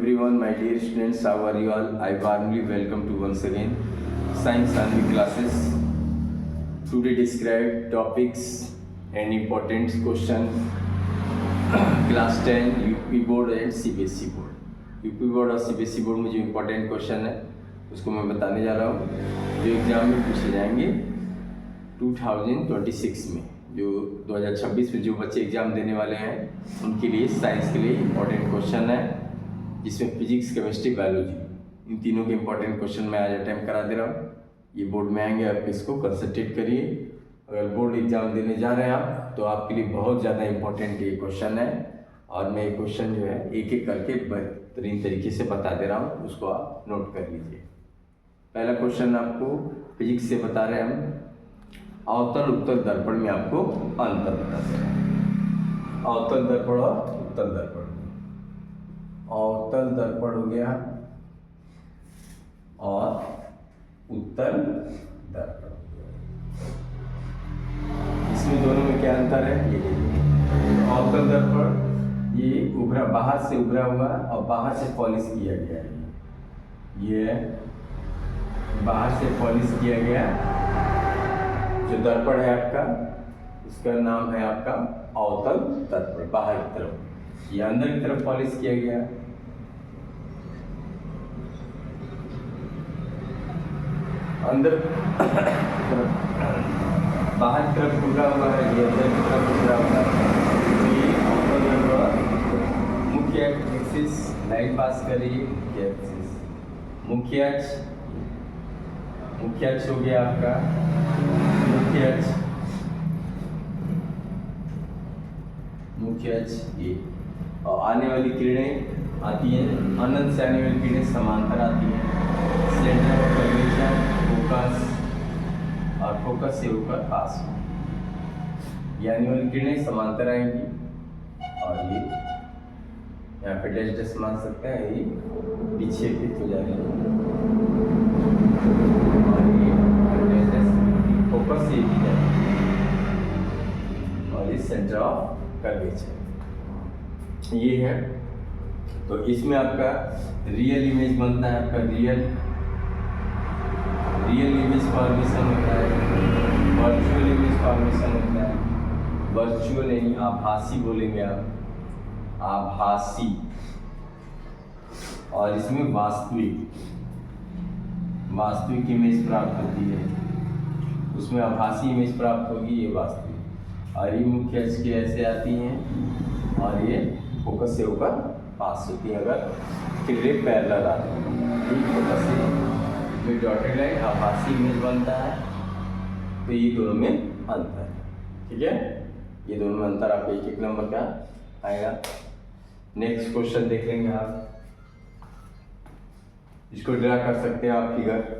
everyone, my dear students, how are you all? I warmly welcome to once again Science Anvi classes. Today describe topics and important question class 10 UP board and CBSE board. UP board और CBSE board में जो important question है उसको मैं बताने जा रहा हूँ, जो एग्जाम में पूछे जाएंगे 2026 में। जो 2026 में जो बच्चे एग्ज़ाम देने वाले हैं उनके लिए साइंस के लिए इम्पोर्टेंट क्वेश्चन है, जिसमें फिजिक्स, केमिस्ट्री, बायोलॉजी इन तीनों के इम्पोर्टेंट क्वेश्चन मैं आज अटैम्प्ट करा दे रहा हूँ। ये बोर्ड में आएंगे, आप इसको कंसंट्रेट करिए। अगर बोर्ड एग्ज़ाम देने जा रहे हैं आप तो आपके लिए बहुत ज़्यादा इम्पोर्टेंट ये क्वेश्चन है, और मैं ये क्वेश्चन जो है एक एक करके बेहतरीन तरीके से बता दे रहा हूँ, उसको आप नोट कर लीजिए। पहला क्वेश्चन आपको फिजिक्स से बता रहे हैं हम, अवतल उत्तल दर्पण में आपको अंतर बताते हैं। अवतल दर्पण और उत्तल दर्पण। अवतल दर्पण हो गया और उत्तल दर्पण। इसमें दोनों में क्या अंतर है ये देखिए। अवतल दर्पण ये उभरा, बाहर से उभरा हुआ और बाहर से पॉलिश किया गया है। ये बाहर से पॉलिश किया गया जो दर्पण है आपका, इसका नाम है आपका अवतल दर्पण। बाहर की तरफ, ये अंदर की तरफ पॉलिश किया गया। अंदर बाहर की तरफ उभरा हुआ है, ये अंदर की तरफ उभरा हुआ है। ये अवतल दर्पण मुख्य एक्सिस लाइन पास कर रही है। मुख्य एक्सिस, मुख्य अक्ष हो गया आपका मुख्य अक्ष ये, और आने वाली किरणें आती हैं, अनंत से आने वाली किरणें समांतर आती हैं। सेंटर ऑफ कर्वेचर, फोकस और फोकस से होकर पास हो, ये आने वाली किरणें समांतर आएंगी। और ये यहाँ पे डैश डैश मान सकते हैं, ये पीछे फिट हो जाएगी और ये डैश डैश फोकस से भी जाएगी, और ये सेंटर ऑफ कर्वेचर ये है। तो इसमें आपका रियल इमेज बनता है, आपका रियल इमेज फॉर्मेशन होता है, वर्चुअल इमेज फॉर्मेशन होता है। वर्चुअल यानी आभासी बोलेंगे आप, आभासी। और इसमें वास्तविक इमेज प्राप्त होती है, उसमें आभासी इमेज प्राप्त होगी, ये वास्तविक। और ये मुख्य अक्ष की ऐसे आती हैं और ये फोकस से होकर पास होती है। अगर किरणें पैरेलल आती हैं, फोकस से जो डॉटेड लाइन आभासी इमेज बनता है, तो ये दोनों में अंतर है। ठीक है, ये दोनों में अंतर आपको एक एक नंबर का आएगा। नेक्स्ट क्वेश्चन देख लेंगे आप, इसको ड्रा कर सकते हैं आप फिगर।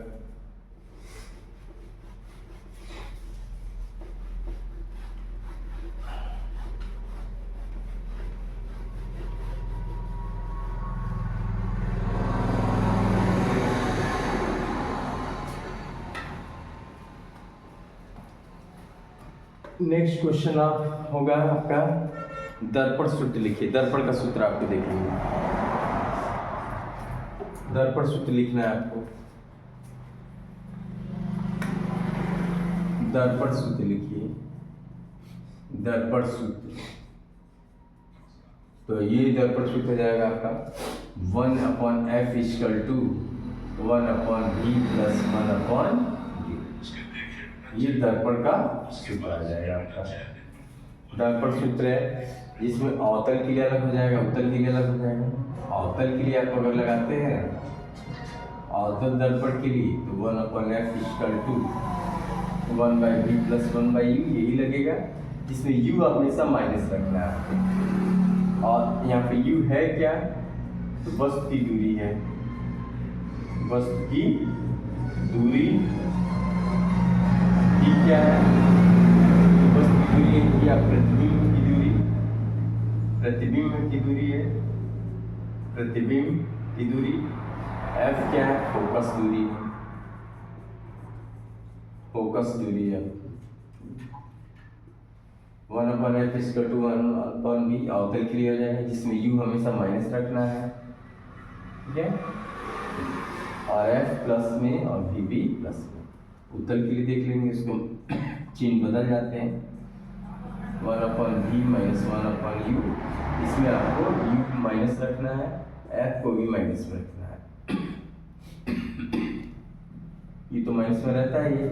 नेक्स्ट क्वेश्चन आप होगा आपका दर्पण सूत्र लिखिए। दर्पण का सूत्र आपको देखेंगे, दर्पण सूत्र लिखना है आपको। दर्पण सूत्र लिखिए, दर्पण सूत्र। तो ये दर्पण सूत्र हो जाएगा आपका 1/f = 1/v + 1/u। ये दर्पण का सूत्र आ जाएगा आपका। दर्पण सूत्र है जिसमें अवतल के लिए अलग हो जाएगा, उत्तल के लिए अलग हो जाएगा। अवतल के लिए आप अगर लगाते हैं अवतल दर्पण के लिए तो 1/f = 1/v + 1/u यही लगेगा, जिसमें u हमेशा माइनस रखना है आपको। और यहाँ पे u है क्या, तो वस्तु की दूरी है, वस्तु की दूरी क्या है, वस्तु की दूरी है कि आप प्रतिबिंब की दूरी, प्रतिबिंब की दूरी है, प्रतिबिंब की दूरी। f क्या है, फोकस दूरी है, फोकस दूरी है। 1/f = 1/v अवतल के लिए हो जाएगा, जिसमें u हमेशा माइनस रखना है। ठीक है, और एफ प्लस में और वी बी प्लस में। उत्तल के लिए देख लेंगे, इसको चिन्ह बदल जाते हैं, 1/v माइनस 1/u। इसमें आपको u माइनस रखना है, f को भी माइनस में रखना है। ये तो माइनस में रहता है, ये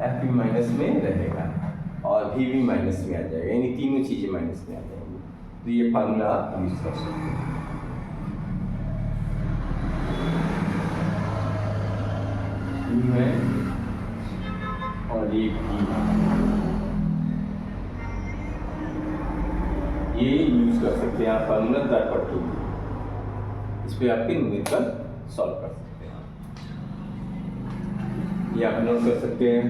f भी माइनस में रहेगा और v भी माइनस में आ जाएगा, यानी तीनों चीजें माइनस में आ जाएंगी। तो ये फार्मूला आप यूज कर सकते हैं। u है और ये ये यूज कर सकते हैं आप फार्मूला थर्ड पट्टी में, इस पे आपके न्यूमेरिकल सॉल्व कर सकते हैं। ये आप नोट कर सकते हैं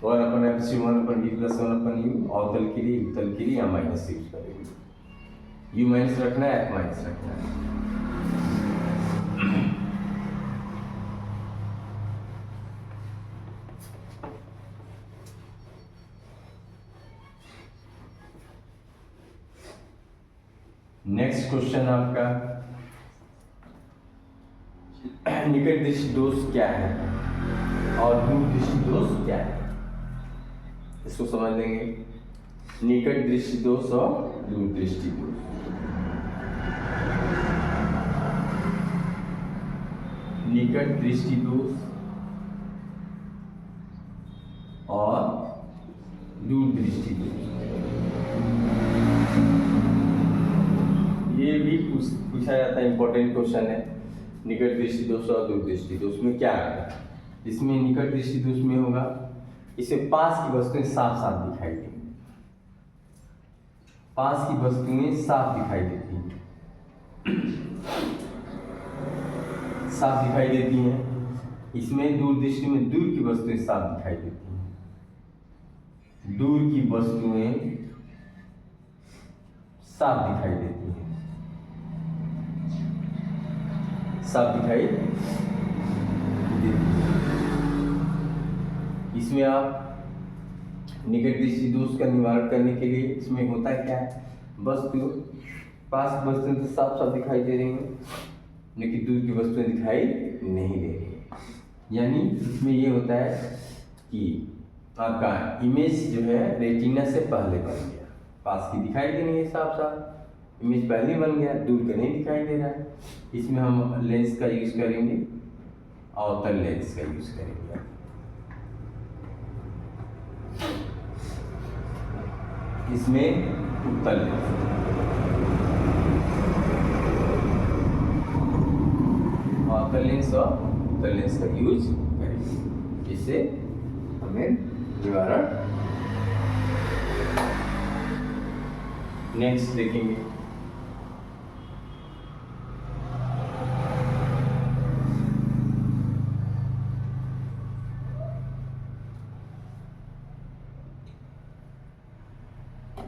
1/f 1/v प्लस 1/u। अवतल के लिए, उत्तल के लिए या माइनस यूज करेंगे। u माइनस रखना है, f माइनस रखना है। नेक्स्ट क्वेश्चन आपका, निकट दृष्टि दोष क्या है और दूर दृष्टि दोष क्या है, इसको समझ लेंगे। निकट दृष्टि दोष और दूर दृष्टि दोष। निकट दृष्टि दोष और दूर दृष्टि दोष, ये भी पूछा जाता है, इंपॉर्टेंट क्वेश्चन है। निकट दृष्टि दोष और दूर दृष्टि दोष में क्या है? इसमें निकट दृष्टि दोष में होगा, इसमें पास की वस्तुएं साफ साफ दिखाई देंगी, पास की वस्तुएं साफ दिखाई देती हैं, साफ दिखाई देती हैं। इसमें दूर दृष्टि में दूर की वस्तुएं साफ दिखाई देती हैं, दूर की वस्तुएं साफ दिखाई देती हैं, साफ दिखाई देती है। इसमें आप निकट दृष्टि दोष का निवारण करने के लिए इसमें होता क्या है, वस्तु पास वस्तुएं तो साफ साफ दिखाई दे रही हैं, लेकिन दूर की वस्तुएं दिखाई नहीं दे रही है। यानी इसमें ये होता है कि आपका इमेज जो है रेटिना से पहले बन गया, पास की दिखाई दे रही है साफ साफ, इमेज पहले बन गया, दूर का नहीं दिखाई दे रहा है। इसमें हम लेंस का यूज करेंगे, अवतल लेंस का यूज करेंगे। इसमें उत्तल लेंस, अवतल लेंस और उत्तल लेंस का यूज करेंगे, जिससे हमें निवारण। नेक्स्ट देखेंगे,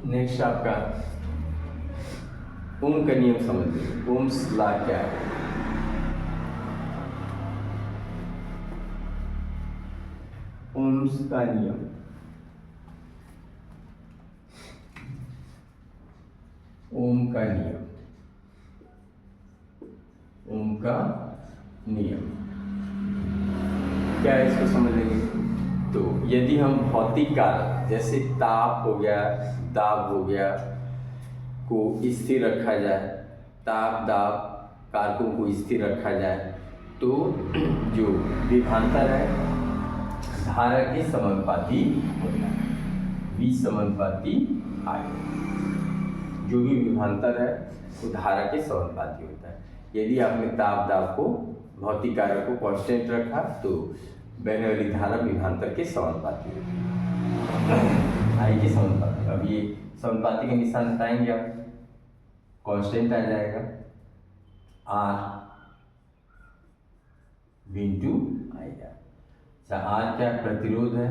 नेक्स्ट आपका ओम का नियम समझ लीजिए। ओम्स लॉ क्या है? ओम्स का नियम, ओम का नियम, ओम का नियम क्या है, इसको समझ लेंगे। तो यदि हम भौतिक कारक जैसे ताप हो गया, दाब हो गया को स्थिर रखा जाए, ताप दाब कारकों को स्थिर रखा जाए, तो जो विभवांतर है धारा के समानुपाती होता है, V समानुपाती I। जो भी विभवांतर है वो धारा के समानुपाती होता है। यदि आपने ताप दाब को भौतिक कारक को कांस्टेंट रखा तो बहने वाली धारा विभवांतर के समानुपाती होती है, I के समानुपाती। अब ये समानुपाती का निशान हटाएंगे आप, कांस्टेंट आ जाएगा R इंटू आएगा। अच्छा, R क्या प्रतिरोध है,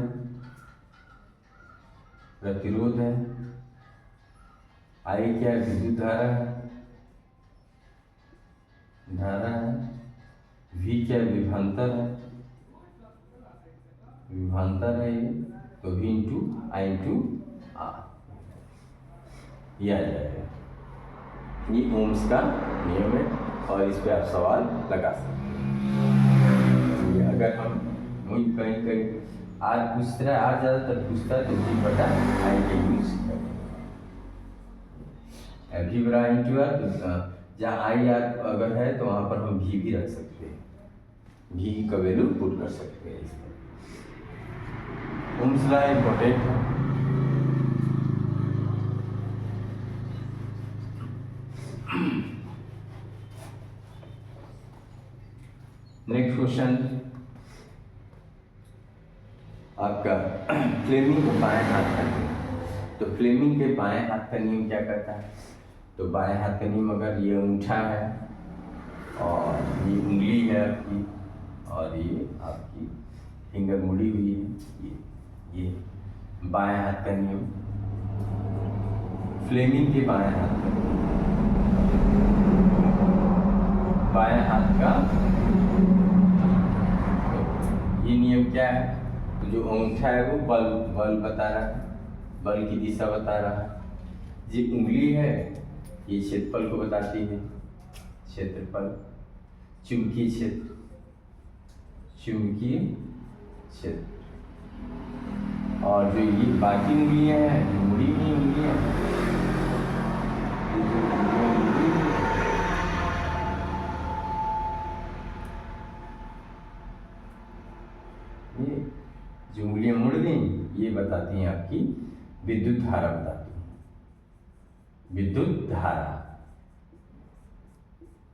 प्रतिरोध है। I क्या विद्युत धारा है, धारा है। V क्या विभवांतर है, विभवांतर है ये, तो V into I into R ये आ जाएगा। ये ओम्स का नियम है। और इस पे आप सवाल लगा सकते हैं। अगर हम कहीं कहीं आर पूछ रहा है, आर ज़्यादातर पूछता है तो भी बटा आई के यूज करें। भी बड़ा इंटू आर, तो जहाँ आई आर अगर है तो वहाँ पर हम भी रख सकते हैं, भी का वैल्यू पुट कर सकते हैं। इस पर ओम्स लॉ इम्पोर्टेंट है। नेक्स्ट क्वेश्चन आपका फ्लेमिंग के बाएं हाथ का नियम। तो फ्लेमिंग के बाएं हाथ का नियम क्या कहता है? तो बाएं हाथ का नियम, अगर ये अंगूठा है और ये उंगली है आपकी और ये आपकी फिंगर मुड़ी हुई है, ये बाएं हाथ का नियम, फ्लेमिंग के बाएं हाथ का नियम, बाएं हाथ का तो ये नियम क्या है? तो जो अंगूठा है वो बल बता रहा है, बल की दिशा बता रहा है। जो उंगली है ये क्षेत्रफल को बताती है, क्षेत्रफल, चुंबकीय क्षेत्र, चुंबकीय क्षेत्र। और जो ये बाकी उंगलियां हैं, मुड़ी हुई उंगलियां, ये जो उंगलियां मुड़ गई ये बताती हैं आपकी विद्युत धारा बताती है, विद्युत धारा।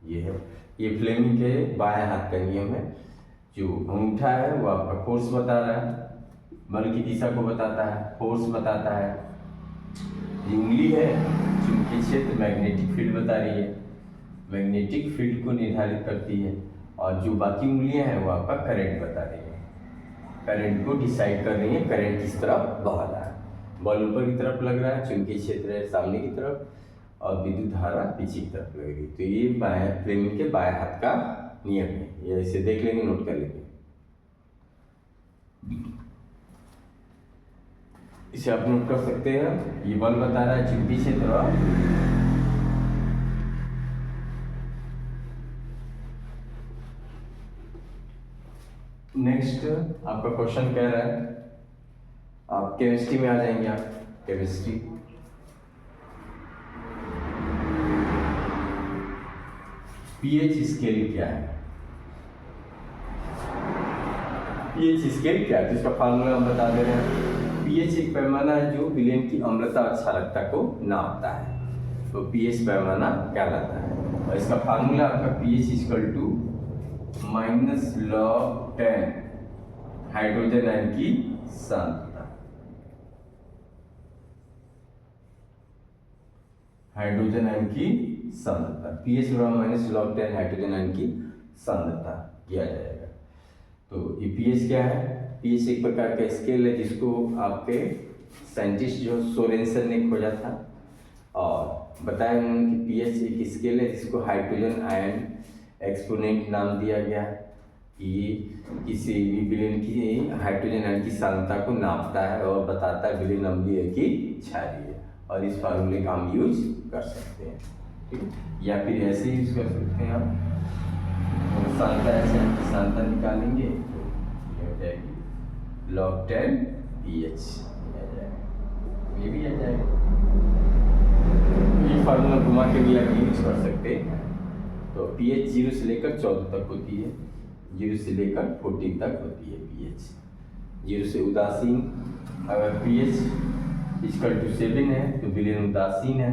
ये है, ये फ्लेमिंग के बाएं हाथ का नियम है। जो अंगूठा है वो आपका फोर्स बता रहा है, बल की दिशा को बताता है, फोर्स बताता है। ये उंगली है चुंबकीय क्षेत्र, मैग्नेटिक फील्ड बता रही है, मैग्नेटिक फील्ड को निर्धारित करती है। और जो बाकी उंगलियां हैं वो आपका करंट बता रही है, करंट को डिसाइड कर रही है, करंट किस तरफ बह रहा है। बल ऊपर की तरफ लग रहा है, चुंबकीय क्षेत्र है सामने की तरफ और विद्युत धारा पीछे की तरफ लगेगी। तो ये बाएं फ्लेमिंग के बाएं हाथ का नियम है। ये इसे देख लेंगे, नोट कर लेंगे, इसे आप नोट कर सकते हैं। ये बल बता रहा है चुंबकीय क्षेत्र। नेक्स्ट आपका क्वेश्चन कह रहा है, आप केमिस्ट्री में आ जाएंगे। आप केमिस्ट्री, पीएच स्केल क्या है? पीएच स्केल क्या है? तो इसका फार्मूला हम बता दे रहे हैं। पीएच एक पैमाना है जो विलेन की अम्लता और क्षारकता को नापता है, तो पीएच पैमाना कहलाता है। और इसका फार्मूला आपका pH equal to minus log 10 hydrogen ion की सांद्रता, हाइड्रोजन आयन की सांद्रता, पीएच बराबर माइनस log 10 हाइड्रोजन आयन की सांद्रता किया जाएगा। तो ये पीएच क्या है? पीएच एक प्रकार का स्केल है जिसको आपके साइंटिस्ट जो सोरेनसन ने खोजा था और बताया उन्होंने कि पीएच एक स्केल है जिसको हाइड्रोजन आयन एक्सपोनेंट नाम दिया गया है कि ये किसी भी विलेन की हाइड्रोजन आयन की सांद्रता को नापता है और बताता है विलेन अम्लीय है कि क्षारीय है। और इस फार्मूले का हम यूज कर सकते हैं, ठीक है? या फिर ऐसे यूज कर सकते हैं आप, सांद्रता ऐसे सांद्रता निकालेंगे तो ये हो जाएगी log 10 pH, ये भी आ जाएगा। ये फार्मूला घुमा के भी आप यूज कर सकते हैं। तो pH 0 से लेकर 14 तक होती है, 0 से लेकर 14 तक होती है pH। 0 से उदासीन, अगर pH इक्वल टू 7 है तो विलेन उदासीन है।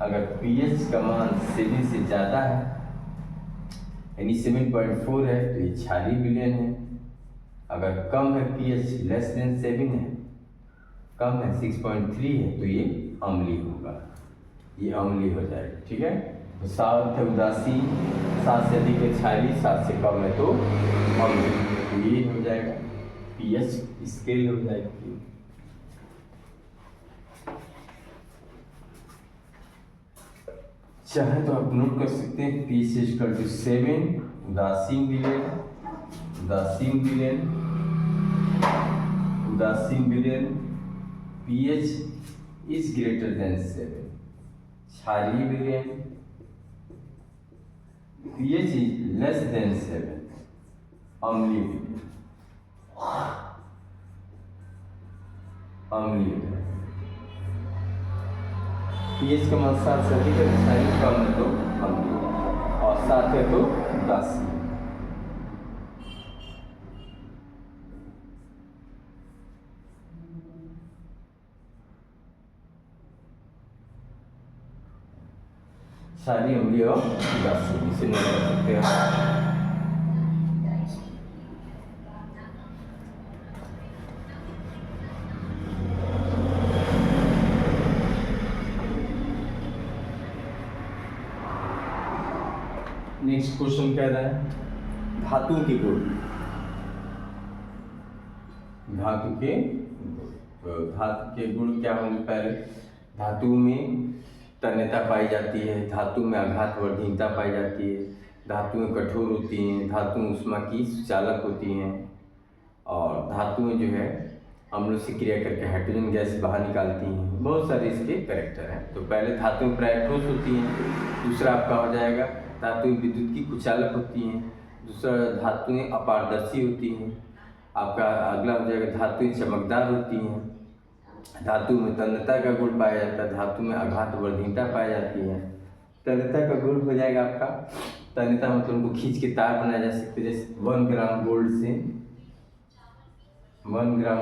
अगर pH का मान 7 से ज़्यादा है यानी 7.4 है तो ये क्षारीय विलेन है। अगर कम है pH लेस देन 7 है, कम है 6.3 है तो ये अम्लीय होगा, ये अम्लीय हो जाएगा, ठीक है? तो 7 है उदासीन, 7 से अधिक है क्षारीय, 7 से कम है तो अम्लीय, तो ये हो जाएगा पीएच स्केल हो जाएगी। चाहे तो आप नोट कर सकते हैं पीएच इक्वल टू 7, उदासीन विलेन, उदासीन विलेन, उदासीन villain, pH is greater than 7, क्षारीय villain, pH is less than 7, अम्लीय है, अम्लीय है। pH के मान 7 से अधिक है, रासायनिक कम है तो अम्लीय, और 7 है तो उदासीन। सारी अम्लीय और उदासीन इसे नोट कर सकते हैं। नेक्स्ट क्वेश्चन कह रहा है धातु के गुण। धातु के धातु के गुण क्या होंगे? पहले धातु में तन्यता पाई जाती है, धातु में आघात वर्धीनता पाई जाती है, धातुएं कठोर होती हैं, धातुएं ऊष्मा की सुचालक होती हैं, और धातुएं जो है अम्लों से क्रिया करके हाइड्रोजन गैस बाहर निकालती हैं। बहुत सारे इसके कैरेक्टर हैं। तो पहले धातुएं प्रायः ठोस होती हैं, दूसरा आपका हो जाएगा धातुएं विद्युत की कुचालक होती हैं, दूसरा धातुएं अपारदर्शी होती हैं, आपका अगला हो जाएगा धातुएं चमकदार होती हैं, धातु में तन्यता का गुण पाया जाता है, धातु में आघात वर्धीनता पाई जाती है। तन्यता का गुण हो जाएगा आपका, तन्यता मतलब उनको खींच के तार बनाया जा सकते हैं। जैसे 1 ग्राम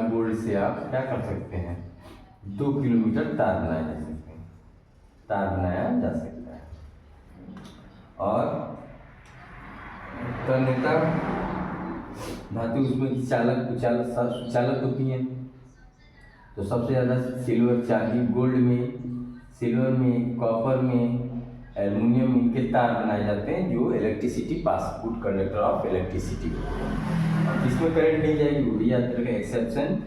गोल्ड से आप क्या कर सकते हैं? 2 किलोमीटर तार बनाया जा सकते हैं, तार बनाया जा सकता है। और तन्यता धातु उसमें सुचालक होती हैं। तो सबसे ज़्यादा सिल्वर, चांदी, गोल्ड में, सिल्वर में, कॉपर में, एल्युमिनियम में इनके तार बनाए जाते हैं जो electricity pass, good conductor of electricity. और इसमें करंट नहीं जाएगी, वो याद रखें एक्सेप्शन।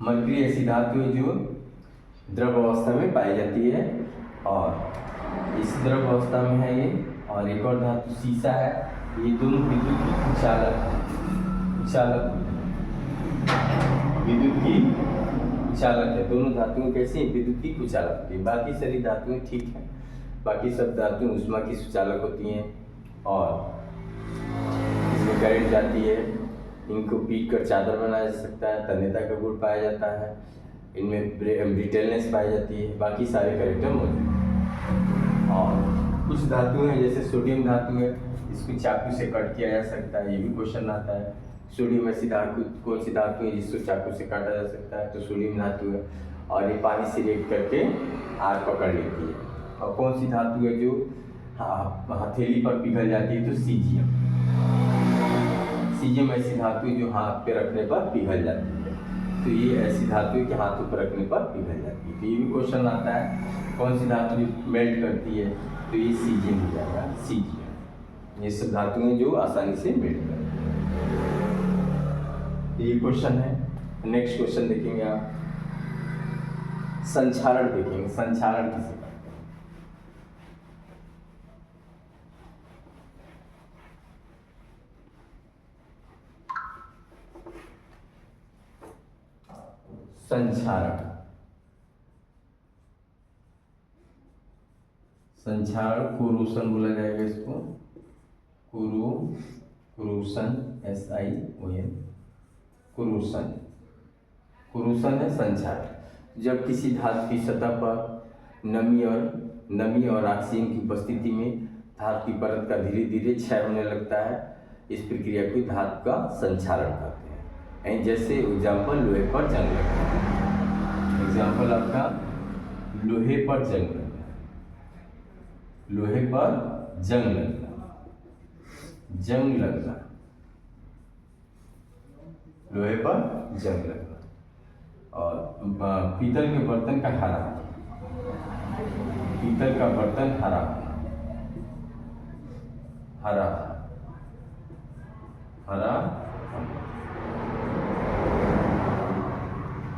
मरकरी ऐसी धातु है जो द्रव अवस्था में पाई जाती है, और इस द्रव अवस्था में है ये। और एक और धातु सीसा है, ये दोनों विद्युत की कुचालक है। दोनों धातुएं कैसी हैं? विद्युत की कुचालक होती है। बाकी सारी धातुएं ठीक हैं, बाकी सब धातुएं ऊष्मा की सुचालक होती हैं, और इसमें करंट जाती है। इनको पीट कर चादर बनाया जा सकता है, तन्यता का गुण पाया जाता है, इनमें ब्रिटलनेस पाई जाती है, बाकी सारे कैरेक्टर मौजूद हैं। और कुछ धातुएं हैं जैसे सोडियम धातु है, इसको चाकू से कट किया जा सकता है, ये भी क्वेश्चन आता है। सोडियम ऐसी धातु कौन सी धातु है जिसको चाकू से काटा जा सकता है? तो सोडियम धातु है, और ये पानी से रिएक्ट करके आग पकड़ लेती है। और कौन सी धातु है जो हथेली पर पिघल जाती है? तो सीजियम ऐसी धातु है जो हाथ पे रखने पर पिघल जाती है। तो ये ऐसी धातु है कि हाथों पर रखने पर पिघल जाती है। तो ये भी क्वेश्चन आता है कौन सी धातु जो मेल्ट करती है? तो ये सीजियम हो जाएगा, सीजियम। ये सब धातुएं जो आसानी से मेल्ट करती है। ये क्वेश्चन है। नेक्स्ट क्वेश्चन देखेंगे आप, संक्षारण देखेंगे। संक्षारण किसे कहते हैं? संक्षारण कोरोशन बोला जाएगा इसको, कोरोशन, SION, कोरोशन है संक्षारण। जब किसी धातु की सतह पर नमी और ऑक्सीजन की उपस्थिति में धातु की परत का धीरे धीरे क्षय होने लगता है, इस प्रक्रिया को धातु का संक्षारण कहते हैं। जैसे एग्जाम्पल लोहे पर जंग लगना, एग्जाम्पल आपका लोहे पर जंग लगना, लोहे पर जंग लगना, लोहे पर जंग लगना। और पीतल के बर्तन का हरा, पीतल का बर्तन हरा,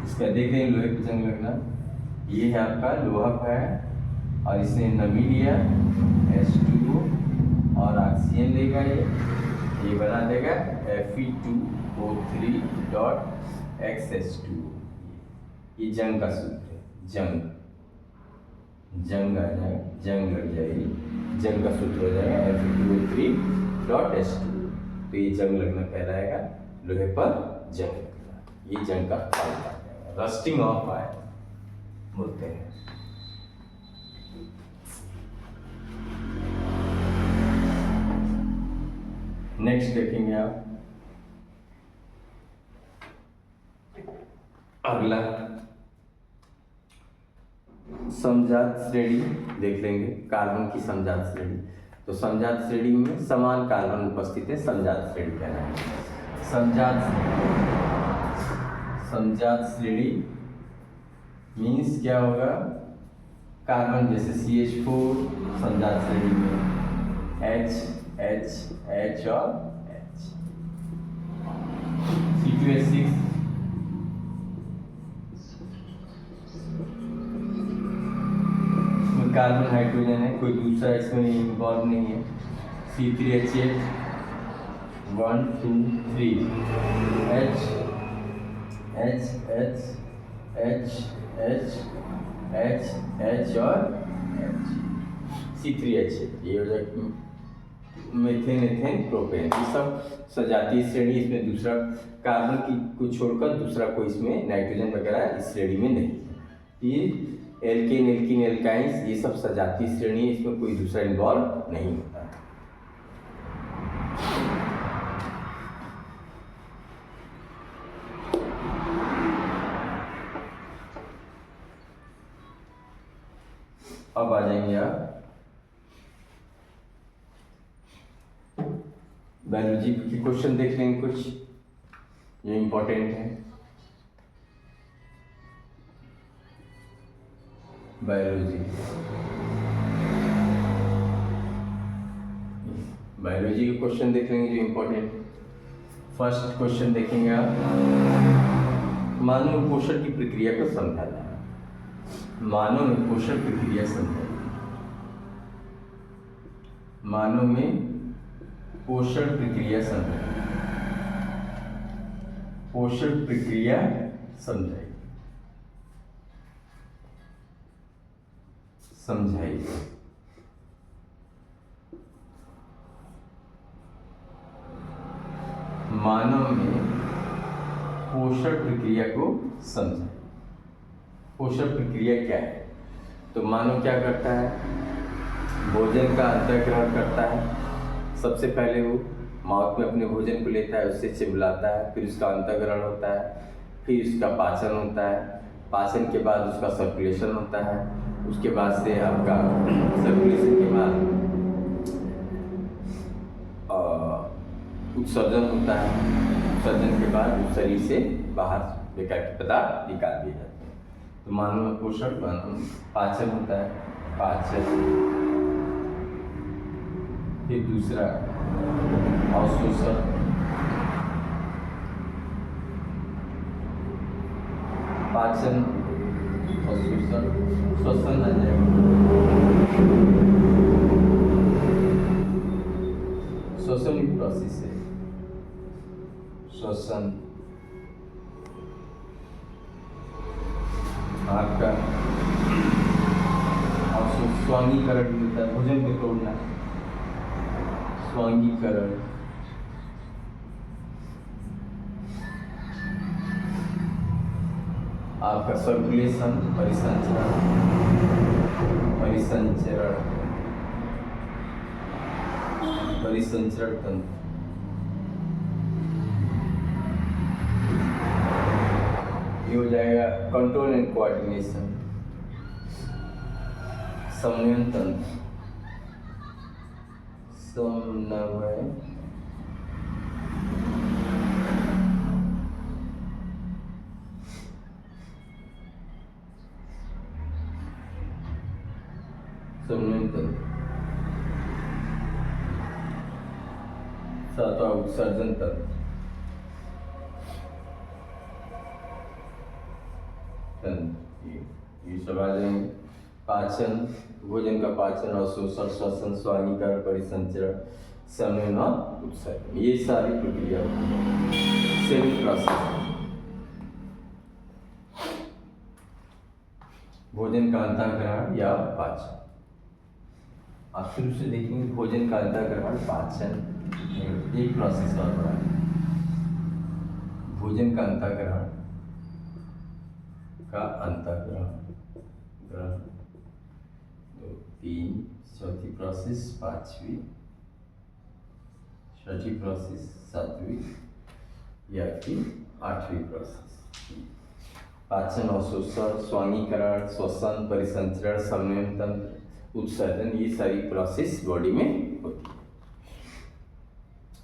इसका देखें लोहे पर जंग लगना। ये है आपका लोहा है, और इसने नमी लिया H2O और ऑक्सीजन लेगा, ये बना देगा Fe2O3 XH2। ये जंग का सूत्र है, जंग आ जाएगा, जंग लग जाएगी, जंग का सूत्र हो जाएगा Fe2O3.H2। तो ये जंग लगना कहलाएगा, लोहे पर जंग लगना, ये जंग का फल आ जाएगा, रस्टिंग ऑफ आयरन बोलते हैं। नेक्स्ट देखेंगे आप, अगला समजात श्रेणी देख लेंगे, कार्बन की समजात श्रेणी। तो समजात श्रेणी में समान कार्बन उपस्थित है, समजात श्रेणी कहलाएगा। समजात श्रेणी मीन्स क्या होगा, कार्बन जैसे CH4 समजात श्रेणी में H H H और H, C2H6 कार्बन हाइड्रोजन है, कोई दूसरा इसमें इन्वॉल्व नहीं है। C3H8 1 2 3 H H H H H H H और H, C3H8 ये हो जाएगा मीथेन, एथेन, प्रोपेन। ये सब सजातीय श्रेणी, इसमें दूसरा कार्बन की को छोड़कर दूसरा कोई इसमें नाइट्रोजन वगैरह इस श्रेणी में नहीं है। ये एल्केन, एल्कीन, एल्काइंस ये सब सजातीय श्रेणी है, इसमें कोई दूसरा इन्वॉल्व नहीं होता है। अब आ जाएंगे आप बायोलॉजी के क्वेश्चन देख लेंगे, कुछ ये इंपॉर्टेंट है। बायोलॉजी के क्वेश्चन देख लेंगे जो इंपॉर्टेंट। फर्स्ट क्वेश्चन देखेंगे आप, मानव में पोषण की प्रक्रिया को समझाना है। मानव में पोषण प्रक्रिया समझाइए। मानव में पोषण प्रक्रिया समझाइए। पोषण प्रक्रिया समझाइए। समझाइए। मानव में पोषण प्रक्रिया को समझाइए। पोषण प्रक्रिया क्या है? तो मानव क्या करता है, भोजन का अंतःग्रहण करता है। सबसे पहले वो माउथ में अपने भोजन को लेता है, उससे चिबलाता है, फिर उसका अंतःग्रहण होता है, फिर उसका पाचन होता है। पाचन के बाद उसका सर्कुलेशन होता है, उसके बाद से आपका सर्कुलेशन के बाद उत्सर्जन होता है। उत्सर्जन के बाद उस शरीर से बाहर बेकार के पदार्थ निकाल दिए जाते हैं। तो मानव में पोषण पाचन होता है, पाचन, फिर दूसरा अवशोषण, पाचन, अवशोषण, श्वसन आ जाएगा। श्वसन एक प्रोसेस है, श्वसन आपका स्वांगीकरण मिलता है, भोजन को तोड़ना, स्वांगीकरण, आपका सर्कुलेशन, परिसंचरण, परिसंचरण, परिसंचरण तंत्र, ये हो जाएगा कंट्रोल एंड कोऑर्डिनेशन, समन्वय तंत्र, समन्वय, समन्वय तंत्र, सातवां उत्सर्जन तंत्र, ये सब आ जाएंगे। पाचन, भोजन का पाचन, अवशोषण, श्वसन, स्वांगीकरण, परिसंचरण, समन्वय और उत्सर्जन, ये सारी प्रक्रिया सेल प्रोसेस। भोजन का अंतःग्रहण या पाचन। आप शुरू से देखेंगे भोजन का अंतःग्रहण पाचन एक प्रोसेस का बड़ा है। भोजन का अंतःग्रहण ग्रहण 2 3 चौथी प्रोसेस 5वीं, छठी प्रोसेस 7वीं या फिर 8वीं प्रोसेस। पाचन और शोषण, स्वांगीकरण, श्वसन, परिसंचरण, संवहन तंत्र, उत्सर्जन, ये सारी प्रोसेस बॉडी में होती है।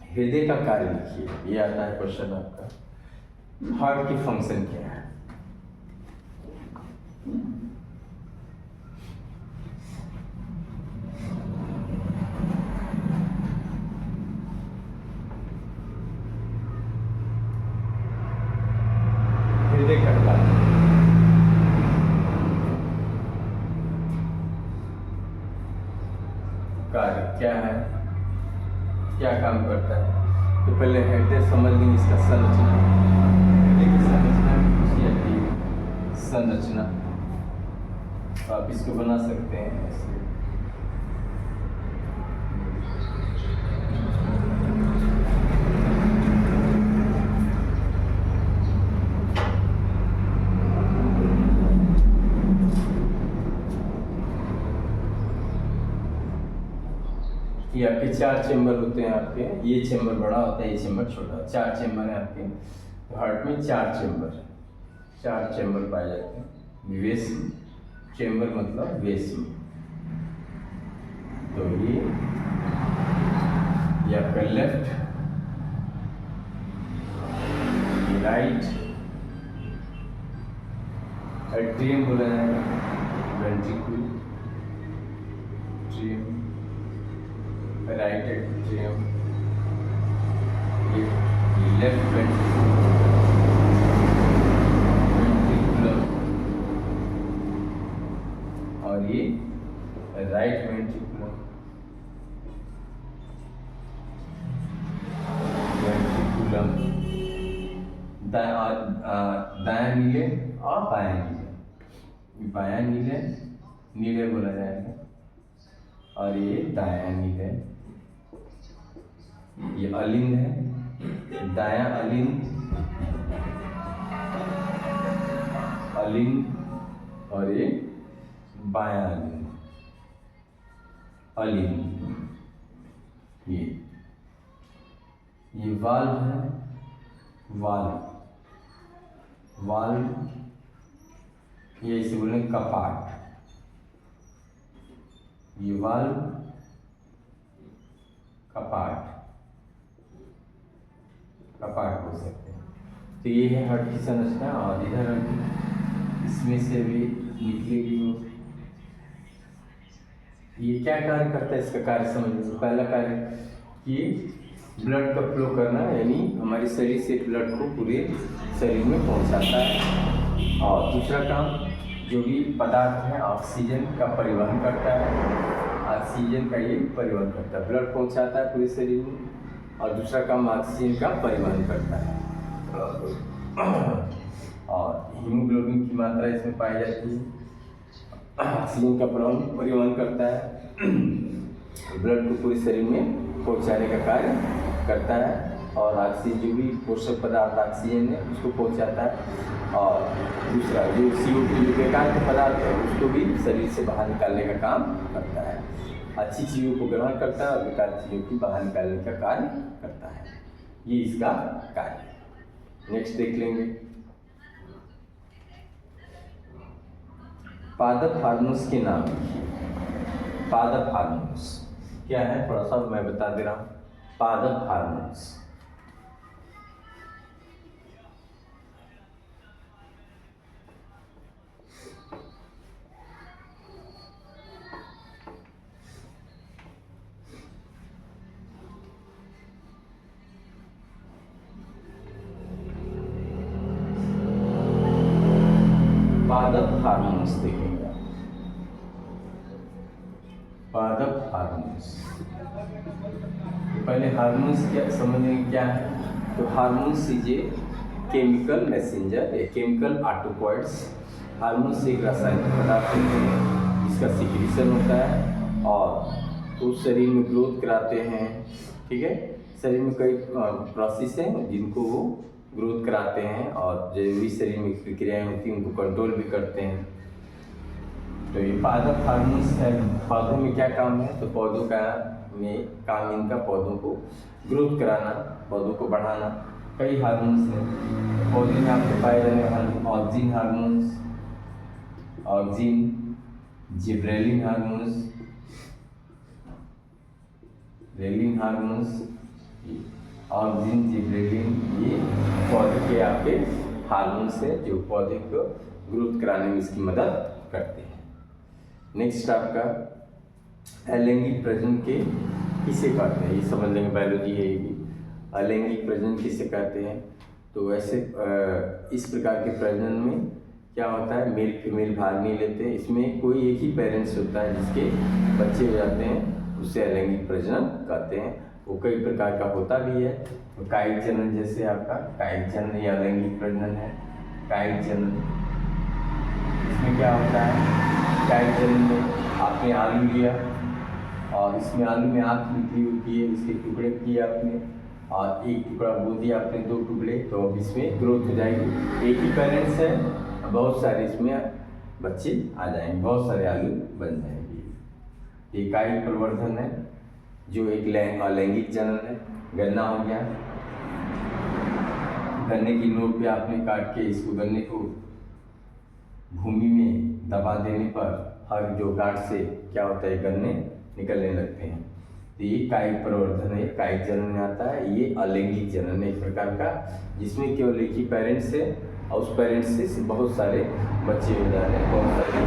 हृदय का कार्य लिखिए, ये आता है क्वेश्चन आपका। हार्ट की फंक्शन क्या है? हृदय का कार्य क्या है, क्या काम करता है? तो पहले हृदय समझ लेंगे इसका संरचना। हृदय की संरचना कुछ आती है संरचना, तो आप इसको बना सकते हैं ऐसे। ये आपके 4 चेंबर होते हैं आपके, ये चेंबर बड़ा होता है, ये चेंबर छोटा होता है। 4 चेंबर है आपके हार्ट में, 4 चेंबर पाए जाते हैं। वेस्म चेंबर मतलब वेस्म, तो ये आपका लेफ्ट, ये राइट, एट्रियम बोला जाएगा, वेंट्रिकल, एट्रियम, राइट एट्रियम, ये लेफ्ट वेंट्रिकुलम, और ये राइट वेंट्रिकुलम, दायां नीले और बायां नीले। बायां नीले बोला जाएगा, और ये दायां नीले। ये अलिंद है, दायां अलिंद, और ये बायां अलिंद। ये वाल्व है, वाल्व, ये इसे बोलेंगे कपाट। ये वाल्व, कपाट बोल सकते हैं। तो ये है हार्ट की संरचना। और इधर इसमें से भी निकलेगी वो। ये क्या कार्य करता है, इसका कार्य समझिए। पहला कार्य कि ब्लड का फ्लो करना, यानी हमारे शरीर से ब्लड को पूरे शरीर में पहुंचाता है। और दूसरा काम, जो भी पदार्थ है ऑक्सीजन का परिवहन करता है, ऑक्सीजन का ये परिवहन करता है, ब्लड पहुंचाता है पूरे शरीर में। और दूसरा काम ऑक्सीजन का परिवहन करता है। और हीमोग्लोबिन की मात्रा इसमें पाई जाती है, ऑक्सीजन का परिवहन करता है, ब्लड को पूरे शरीर में पहुंचाने का कार्य करता है। और ऑक्सीजन, जो भी पोषक पदार्थ ऑक्सीजन है उसको पहुंचाता है। और दूसरा जो CO2 जो बेकार के पदार्थ है उसको भी शरीर से बाहर निकालने का काम करता है। अच्छी चीज़ों को ग्रहण करता है और बेकार चीज़ों को बाहर निकालने का कार्य करता है। ये इसका कार्य। नेक्स्ट देख लेंगे, पादप हार्मोन्स के नाम। पादप हार्मोन्स क्या है, थोड़ा सा मैं बता दे रहा हूँ। पादप हार्मोन्स, पादप हार्मोन्स देखेंगे। पादप हार्मोन्स, पहले हार्मोन्स क्या समझेंगे क्या है। तो hormones is a chemical messenger, a chemical ऑटोकॉइड्स। Hormones एक रासायनिक पदार्थ है, इसका सिक्रीशन होता है और तो शरीर में ग्रोथ कराते हैं। ठीक है, शरीर में कई प्रोसेस हैं जिनको वो ग्रोथ कराते हैं और जरूरी शरीर में प्रक्रियाएं होती हैं उनको कंट्रोल भी करते हैं। तो ये पादप हार्मोन्स है, पौधों में क्या काम है? तो पौधों का में काम इनका पौधों को ग्रोथ कराना, पौधों को बढ़ाना। कई हार्मोन्स हैं पौधे में आपको पाए जाने वाले, auxin hormones, auxin, gibberellin hormones, रेलिन हार्मोन्स, ऑक्सिन, जिब्रेलिन, ये पौधे के आपके हार्मोन्स है जो पौधे को ग्रोथ कराने में इसकी मदद करते हैं। नेक्स्ट आपका अलैंगिक प्रजनन के किसे कहते हैं, ये समझ लेंगे, बायोलॉजी है ये भी। अलैंगिक प्रजनन किसे कहते हैं? तो ऐसे इस प्रकार के प्रजनन में क्या होता है, मेल फीमेल भाग नहीं लेते, इसमें कोई एक ही पेरेंट्स होता है जिसके बच्चे हो जाते हैं, उसे अलैंगिक प्रजनन कहते हैं। वो कई प्रकार का होता भी है, तो कायिक जनन जैसे आपका कायिक जनन या अलैंगिक प्रजनन है। कायिक जनन इसमें क्या होता है, कायिक जनन में आपने आलू लिया और इसमें आलू में आँख निकली होती है, इसके टुकड़े किए आपने और एक टुकड़ा बो दिया आपने, 2 टुकड़े, तो अब इसमें ग्रोथ हो जाएगी। एक ही पेरेंट्स है, बहुत सारे इसमें बच्चे आ जाएंगे, बहुत सारे आलू बन जाएंगे। ये कायिक प्रवर्धन है जो एक अलैंगिक जनन है। गन्ना हो गया, गन्ने की नोक पे आपने काट के इसको गन्ने को भूमि में दबा देने पर हर जो गांठ से क्या होता है, गन्ने निकलने लगते हैं। तो ये कायिक प्रवर्धन है, कायिक जनन में आता है। ये अलैंगिक जनन है एक प्रकार का, जिसमें केवल एक ही पेरेंट्स है और उस पेरेंट्स से बहुत सारे बच्चे हो जा रहे हैं, बहुत सारे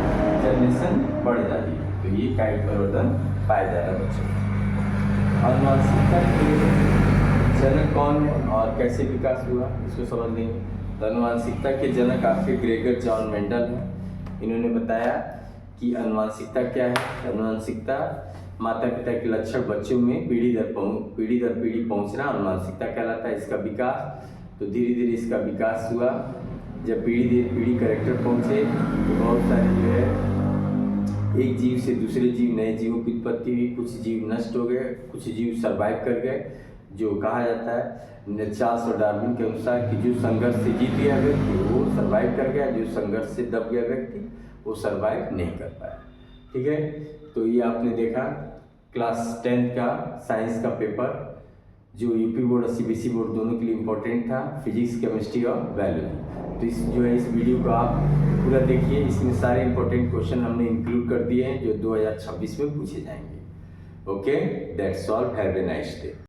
जनरेशन बढ़ जा रही है। तो ये कायिक प्रवर्धन पाया जा रहा है बच्चों में। अनुवांशिकता के जनक कौन है और कैसे विकास हुआ, इसको समझ लेंगे। तो अनुवांशिकता के जनक आपके ग्रेगर जॉन मेंडल हैं। इन्होंने बताया कि अनुवांशिकता क्या है। अनुवांशिकता माता पिता के लक्षण बच्चों में पीढ़ी दर पीढ़ी पहुंचना अनुवांशिकता कहलाता है। इसका विकास, तो धीरे धीरे इसका विकास हुआ। जब पीढ़ी दर पीढ़ी कैरेक्टर पहुंचे तो बहुत सारे जो है एक जीव से दूसरे जीव, नए जीवों की उत्पत्ति हुई। कुछ जीव नष्ट हो गए, कुछ जीव सर्वाइव कर गए, जो कहा जाता है चार्ल्स और डार्विन के अनुसार कि जो संघर्ष से जीत गया व्यक्ति वो सर्वाइव कर गया, जो संघर्ष से दब गया व्यक्ति वो सर्वाइव नहीं कर पाया। ठीक है, तो ये आपने देखा क्लास 10 का साइंस का पेपर, जो यूपी बोर्ड और सीबीएसई बोर्ड दोनों के लिए इम्पोर्टेंट था, फिजिक्स, केमिस्ट्री और बायोलॉजी। तो इस जो है इस वीडियो को आप पूरा देखिए, इसमें सारे इंपॉर्टेंट क्वेश्चन हमने इंक्लूड कर दिए हैं जो 2026 में पूछे जाएंगे। Okay, that's all, have a nice day.